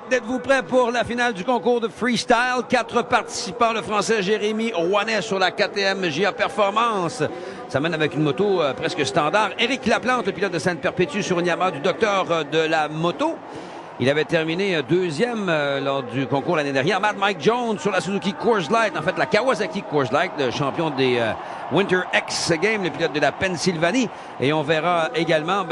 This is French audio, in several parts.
Êtes-vous prêts pour la finale du concours de freestyle? 4 participants, le Français Jérémy Rouanet sur la KTM GA Performance. Ça mène avec une moto presque standard. Éric Laplante, le pilote de Sainte-Perpétue sur une Yamaha du docteur de la moto. Il avait terminé deuxième lors du concours l'année dernière. Mike Jones sur la Suzuki Coors Light, en fait la Kawasaki Coors Light, le champion des Winter X Games, le pilote de la Pennsylvanie. Et on verra également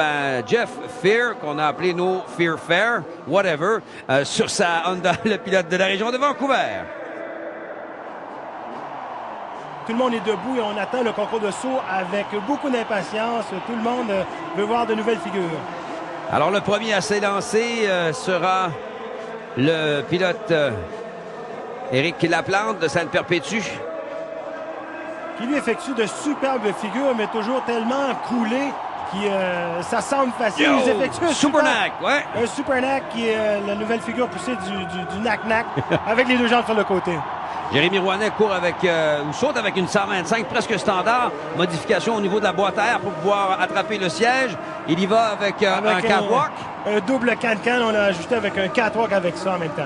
Jeff Fear, qu'on a appelé No Fear Fair, whatever, sur sa Honda, le pilote de la région de Vancouver. Tout le monde est debout et on attend le concours de saut avec beaucoup d'impatience. Tout le monde veut voir de nouvelles figures. Alors, le premier à s'élancer sera le pilote Éric Laplante de Sainte-Perpétue. Qui lui effectue de superbes figures, mais toujours tellement coulé ça semble facile. Yo, Ils effectuent un Supernac, ouais. Un Supernac qui est la nouvelle figure poussée du Nac-Nac avec les deux jambes sur le côté. Jérémy Rouanet court avec, ou saute avec une 125 presque standard. Modification au niveau de la boîte à air pour pouvoir attraper le siège. Il y va avec un catwalk. Un double can-can. On l'a ajouté avec un catwalk avec ça en même temps.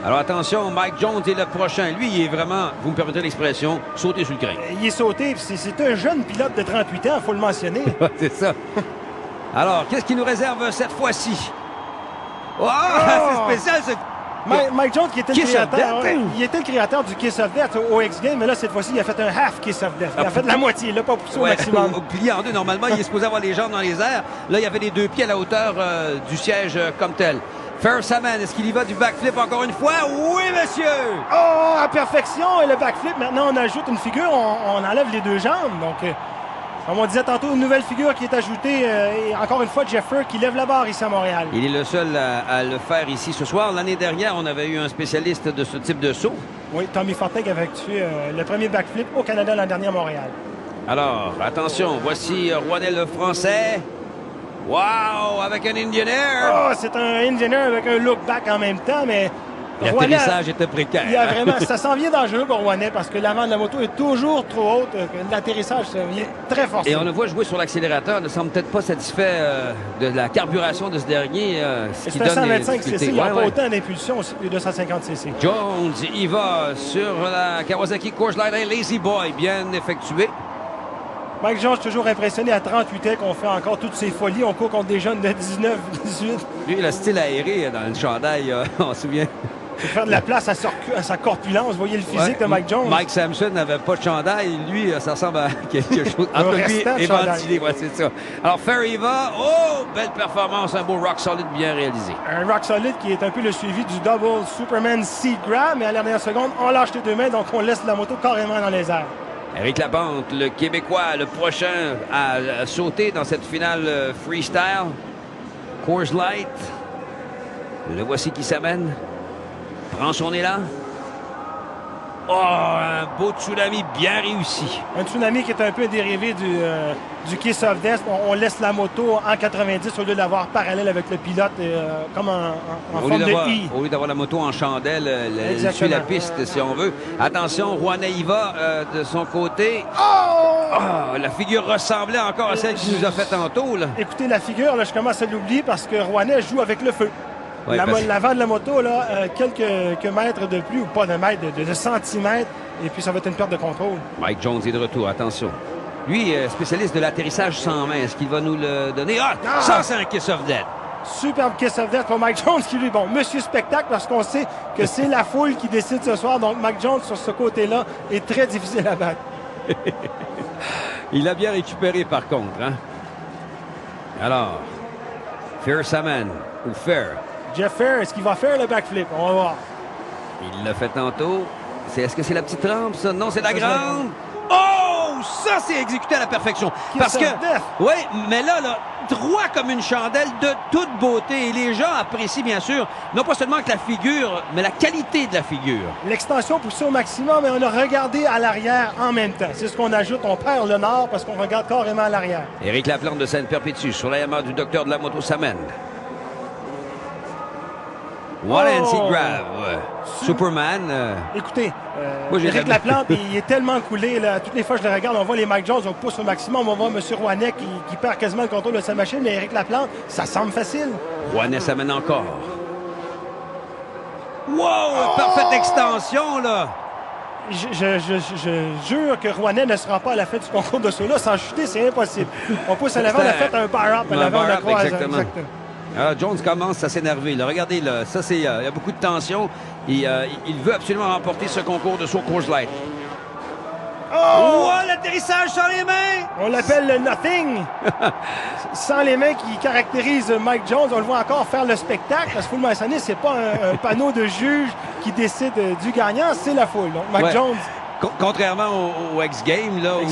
Alors attention, Mike Jones est le prochain. Lui, il est vraiment, vous me permettez l'expression, sauté sur le crin. Il est sauté. C'est un jeune pilote de 38 ans, il faut le mentionner. C'est ça. Alors, qu'est-ce qu'il nous réserve cette fois-ci? Oh! C'est spécial, ce... Mike Jones, qui était le créateur, il était le créateur du Kiss of Death au X-Games, mais là, cette fois-ci, il a fait un half Kiss of Death. Il a fait de la moitié, il l'a pas poussé au maximum. Plié en deux, normalement, il est supposé avoir les jambes dans les airs. Là, il y avait les deux pieds à la hauteur du siège comme tel. Fair Saman, est-ce qu'il y va du backflip encore une fois? Oui, monsieur! Oh, à perfection! Et le backflip, maintenant, on ajoute une figure, on enlève les deux jambes. Donc, comme on disait tantôt, une nouvelle figure qui est ajoutée. Et encore une fois, Jeffer qui lève la barre ici à Montréal. Il est le seul à le faire ici ce soir. L'année dernière, on avait eu un spécialiste de ce type de saut. Oui, Tommy Fortin qui avait effectué le premier backflip au Canada l'an dernier à Montréal. Alors, attention, voici Rouanet le Français. Wow! Avec un Indian Air! Oh, c'est un Indian Air avec un look back en même temps, mais... L'atterrissage était précaire. Il y a vraiment, ça s'en vient dangereux pour Rouanet parce que l'avant de la moto est toujours trop haute. L'atterrissage, il est très forcé. Et on le voit jouer sur l'accélérateur. Ne semble peut-être pas satisfait de la carburation de ce dernier. C'est un 125 cc. Il n'y a pas autant d'impulsion aussi que les 250 cc. Jones, il va sur la Kawasaki Coors Light, un Lazy Boy bien effectué. Mike Jones, toujours impressionné à 38 ans qu'on fait encore toutes ces folies. On court contre des jeunes de 19, 18. Lui, il a le style aéré dans le chandail, on se souvient. Il faut faire de la place à sa corpulence. Vous voyez le physique de Mike Jones. Mike Sampson n'avait pas de chandail. Lui, ça ressemble à quelque chose. Entre lui et ventilé, ouais, c'est ça. Alors, Ferry va. Oh, belle performance. Un beau rock solid bien réalisé. Un rock solid qui est un peu le suivi du double Superman seat grab. Mais à la dernière seconde, on lâche les deux mains. Donc, on laisse la moto carrément dans les airs. Éric Laplante, le Québécois, le prochain à sauter dans cette finale freestyle. Coors Light. Le voici qui s'amène. Prend son élan. Oh, un beau tsunami bien réussi. Un tsunami qui est un peu dérivé du Kiss of Death. On laisse la moto en 90 au lieu de l'avoir parallèle avec le pilote, comme en forme de I. Au lieu d'avoir la moto en chandelle, elle suit la piste, si on veut. Attention, Rouanet y va de son côté. Oh! La figure ressemblait encore à celle qui nous a fait tantôt. Là. Écoutez, la figure, là, je commence à l'oublier parce que Rouanet joue avec le feu. Ouais, l'avant de la moto, là, quelques mètres de plus, ou pas de mètres, de centimètres, et puis ça va être une perte de contrôle. Mike Jones est de retour, attention. Lui, spécialiste de l'atterrissage sans main, est-ce qu'il va nous le donner? Ça, c'est un Kiss of Death. Superbe Kiss of Death pour Mike Jones, qui lui, bon, monsieur spectacle, parce qu'on sait que c'est la foule qui décide ce soir, donc Mike Jones, sur ce côté-là, est très difficile à battre. Il a bien récupéré, par contre, hein? Alors, Fair Saman, ou Fair. Jeff Fair, est-ce qu'il va faire le backflip? On va voir. Il l'a fait tantôt. Est-ce que c'est la petite rampe, ça? Non, c'est la grande. Oh! Ça, c'est exécuté à la perfection. Parce que... Oui, mais là, droit comme une chandelle de toute beauté. Et les gens apprécient, bien sûr, non pas seulement que la figure, mais la qualité de la figure. L'extension poussée au maximum, et on a regardé à l'arrière en même temps. C'est ce qu'on ajoute. On perd le nord parce qu'on regarde carrément à l'arrière. Éric Laplante de Sainte-Perpétue sur la Yamaha du docteur de la moto s'amène. One and seat grab. Superman. Écoutez, Éric Laplante, il est tellement coulé. Là, toutes les fois que je le regarde, on voit les Mike Jones, on pousse au maximum. On voit M. Rouanet qui perd quasiment le contrôle de sa machine. Mais Éric Laplante, ça semble facile. Rouanet s'amène encore. Wow! Parfaite extension, là. Je jure que Rouennais ne sera pas à la fête du concours de saut-là. Sans chuter, c'est impossible. On pousse à l'avant, on a fait un bar-up. À l'avant, on a croisé. Exactement. Alors, Jones commence à s'énerver. Regardez, là, ça, c'est, il y a beaucoup de tension. Il veut absolument remporter ce concours de saut Coors Light. Oh! L'atterrissage sans les mains! On l'appelle le nothing. Sans les mains qui caractérise Mike Jones. On le voit encore faire le spectacle. Parce qu'il faut le mentionner, c'est pas un panneau de juge qui décide du gagnant, c'est la foule. Donc, Mike Jones... Contrairement au X-Games, là, où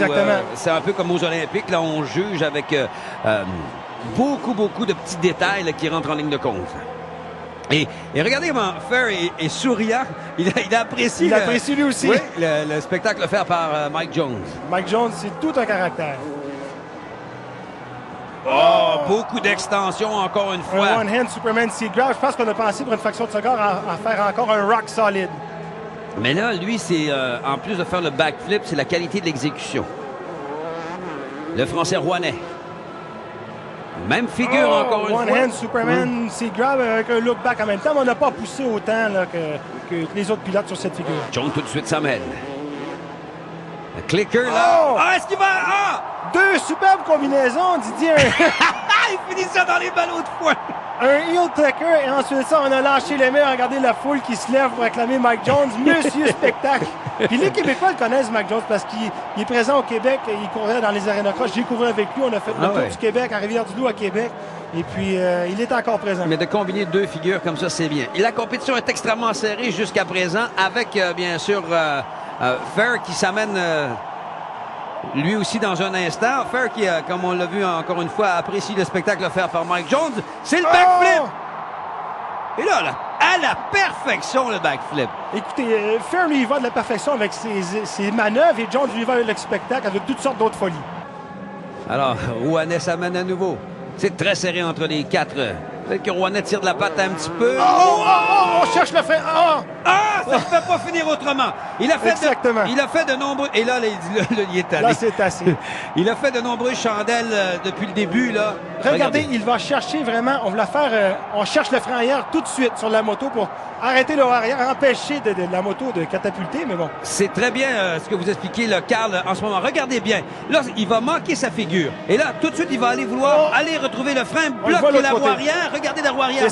c'est un peu comme aux Olympiques, là, on juge avec beaucoup de petits détails là, qui rentrent en ligne de compte. Et regardez comment Fair est souriant. Il apprécie. Il apprécie lui aussi. Oui, le spectacle offert par Mike Jones. Mike Jones, c'est tout un caractère. Beaucoup d'extensions encore une fois. Un one-hand Superman seat grab. Je pense qu'on a pensé pour une fraction de seconde à faire encore un rock solide. Mais là, lui, c'est en plus de faire le backflip, c'est la qualité de l'exécution. Le Français Rouennais. Même figure encore une fois. One-hand Superman seat grab avec un look back en même temps, mais on n'a pas poussé autant là, que les autres pilotes sur cette figure. Jones tout de suite s'amène. Le clicker là. Est-ce qu'il va... Deux superbes combinaisons, Didier. Il finit ça dans les ballots de foin. Un heel taker et ensuite ça, on a lâché les mains. Regardez la foule qui se lève pour acclamer Mike Jones. Monsieur spectacle. Puis les Québécois le connaissent, Mike Jones, parce qu'il est présent au Québec. Il courait dans les arénas cross. J'ai couru avec lui. On a fait le tour du Québec, à Rivière-du-Loup, à Québec. Et puis, il est encore présent. Mais de combiner deux figures comme ça, c'est bien. Et la compétition est extrêmement serrée jusqu'à présent, avec, bien sûr, Fair qui s'amène... lui aussi dans un instant. Fair qui, comme on l'a vu encore une fois, apprécie le spectacle offert par Mike Jones. C'est le backflip! Et là, à la perfection, le backflip. Écoutez, Fair lui, il va de la perfection avec ses manœuvres et Jones lui va avec le spectacle avec toutes sortes d'autres folies. Alors, Rouennais s'amène à nouveau. C'est très serré entre les quatre. Peut-être que Rouennais tire de la patte un petit peu. On cherche le frein. Ça ne peut pas finir autrement. Il a fait de nombreux... Et là, il est allé. Là, c'est assez. Il a fait de nombreuses chandelles depuis le début. Là. Regardez, il va chercher vraiment... On va faire... on cherche le frein arrière tout de suite sur la moto pour arrêter le arrière, empêcher de la moto de catapulter, mais bon. C'est très bien ce que vous expliquez, là, Carl, en ce moment. Regardez bien. Là, il va manquer sa figure. Et là, tout de suite, il va aller vouloir aller retrouver le frein, bloquer la roue arrière. Regardez la roue arrière.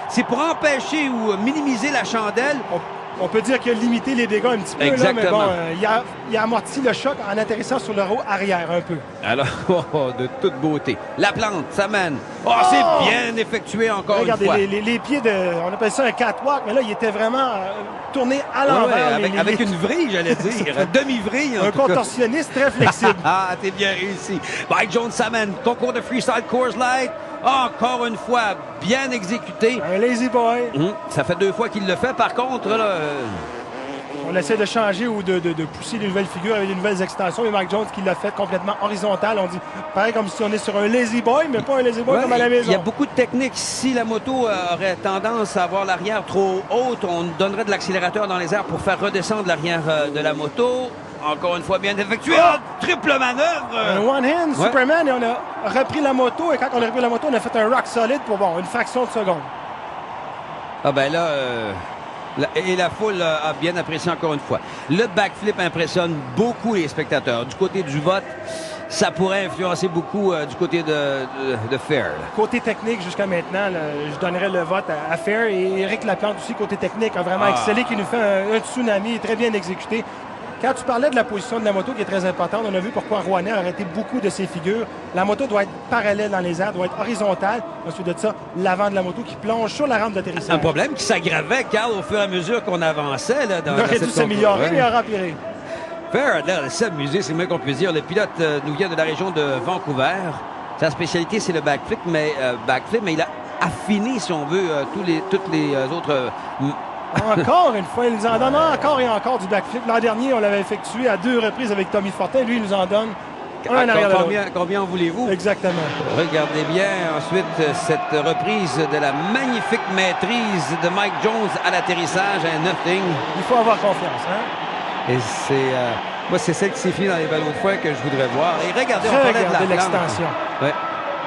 C'est pour empêcher ou minimiser la chandelle. On peut dire qu'il a limité les dégâts un petit peu, là, mais bon, il a amorti le choc en atterrissant sur le roue arrière un peu. Alors, de toute beauté. La plante, ça mène. C'est bien effectué encore une fois. Regardez, les pieds on appelle ça un catwalk, mais là, il était vraiment tourné à l'envers. Avec une vrille, j'allais dire. Demi-vrille, un contorsionniste très flexible. T'es bien réussi. Mike Jones s'amène. Concours de freestyle Coors Light. Encore une fois, bien exécuté. Un lazy boy. Ça fait 2 fois qu'il le fait. Par contre, là... On essaie de changer ou de pousser les nouvelles figures avec des nouvelles extensions. Et Mike Jones qui l'a fait complètement horizontal. On dit pareil comme si on est sur un lazy boy, mais pas un lazy boy comme à la maison. Il y a beaucoup de techniques. Si la moto aurait tendance à avoir l'arrière trop haute, on donnerait de l'accélérateur dans les airs pour faire redescendre l'arrière de la moto. Encore une fois, bien effectué. Triple manœuvre. Un one-hand Superman et on a repris la moto. Et quand on a repris la moto, on a fait un rock solide pour une fraction de seconde. Et la foule a bien apprécié encore une fois. Le backflip impressionne beaucoup les spectateurs. Du côté du vote, ça pourrait influencer beaucoup du côté de Fair. Côté technique, jusqu'à maintenant, là, je donnerais le vote à Fair. Et Éric Laplante aussi, côté technique, a vraiment excellé, qui nous fait un tsunami très bien exécuté. Quand tu parlais de la position de la moto qui est très importante, on a vu pourquoi Rouennais a arrêté beaucoup de ses figures. La moto doit être parallèle dans les airs, doit être horizontale. Ensuite de ça, l'avant de la moto qui plonge sur la rampe d'atterrissage. Un problème qui s'aggravait, Carl, au fur et à mesure qu'on avançait. Là, il aurait dû s'améliorer, mais il a empiré. Fair a l'air de s'amuser, c'est le moins qu'on puisse dire. Le pilote nous vient de la région de Vancouver. Sa spécialité, c'est le backflip, mais il a affiné, si on veut, toutes les autres... Encore une fois, il nous en donne encore et encore du backflip. L'an dernier, on l'avait effectué à 2 reprises avec Tommy Fortin. Lui, il nous en donne un arrière de l'autre. Combien en voulez-vous? Exactement. Regardez bien ensuite cette reprise de la magnifique maîtrise de Mike Jones à l'atterrissage, un nothing. Il faut avoir confiance, hein? Et moi, c'est celle qui s'est finie dans les ballons de foin que je voudrais voir. Et regardez, on parlait de l'extension. Ouais.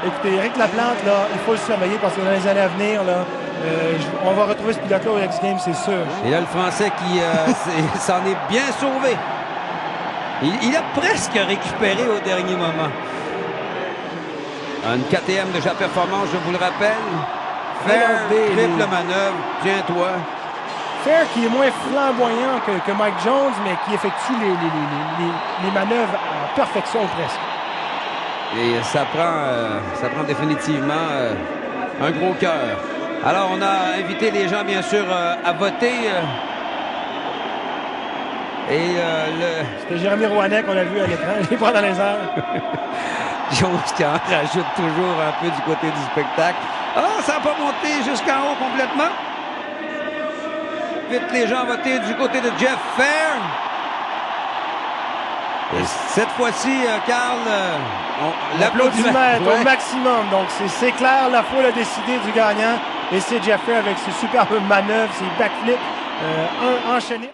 Écoutez, Éric Laplante, là, il faut le surveiller parce que dans les années à venir, là, On va retrouver ce pilote-là au X-Games, c'est sûr. Et là, le Français qui s'en est bien sauvé. Il a presque récupéré au dernier moment. Une KTM de Gia Performance, je vous le rappelle. Fair, triple manœuvre. Tiens-toi. Fair qui est moins flamboyant que Mike Jones, mais qui effectue les manœuvres à perfection presque. Et ça prend définitivement un gros cœur. Alors, on a invité les gens, bien sûr, à voter. C'était Jérémy Roinet qu'on a vu à l'écran, les bras dans les airs. Jones qui en rajoute toujours un peu du côté du spectacle. Ah, ça n'a pas monté jusqu'en haut complètement. Vite les gens voter du côté de Jeff Fair. Et cette fois-ci, Carl, l'applaudissement au maximum. Donc, c'est clair, la foule a décidé du gagnant. Et c'est Jeff Fair avec ses superbes manœuvres, ses backflips enchaînés.